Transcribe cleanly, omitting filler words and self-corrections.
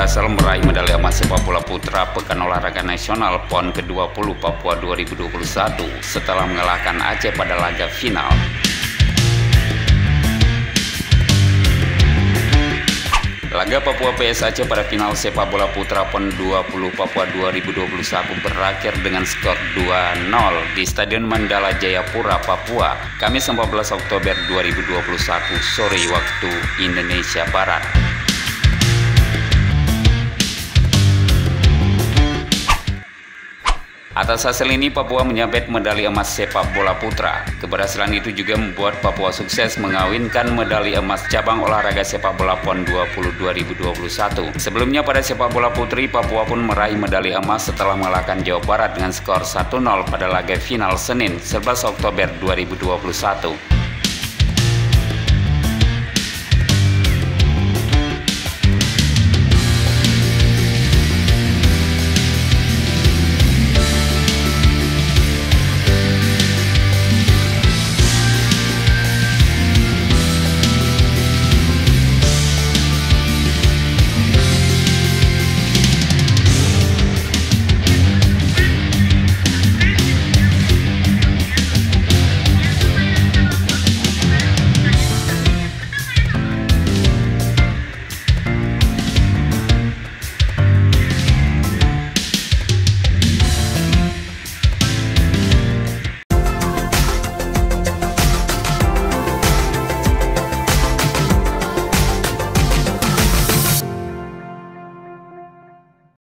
berhasil meraih medali emas sepak bola putra Pekan Olahraga Nasional PON ke-20 Papua 2021 setelah mengalahkan Aceh pada laga final. Laga Papua PS Aceh pada final sepak bola putra PON 20 Papua 2021 berakhir dengan skor 2-0 di Stadion Mandala Jayapura, Papua, Kamis 14 Oktober 2021 sore waktu Indonesia Barat. Atas hasil ini, Papua menyabet medali emas sepak bola putra. Keberhasilan itu juga membuat Papua sukses mengawinkan medali emas cabang olahraga sepak bola PON 20 2021. Sebelumnya pada sepak bola putri, Papua pun meraih medali emas setelah mengalahkan Jawa Barat dengan skor 1-0 pada laga final Senin 11 Oktober 2021.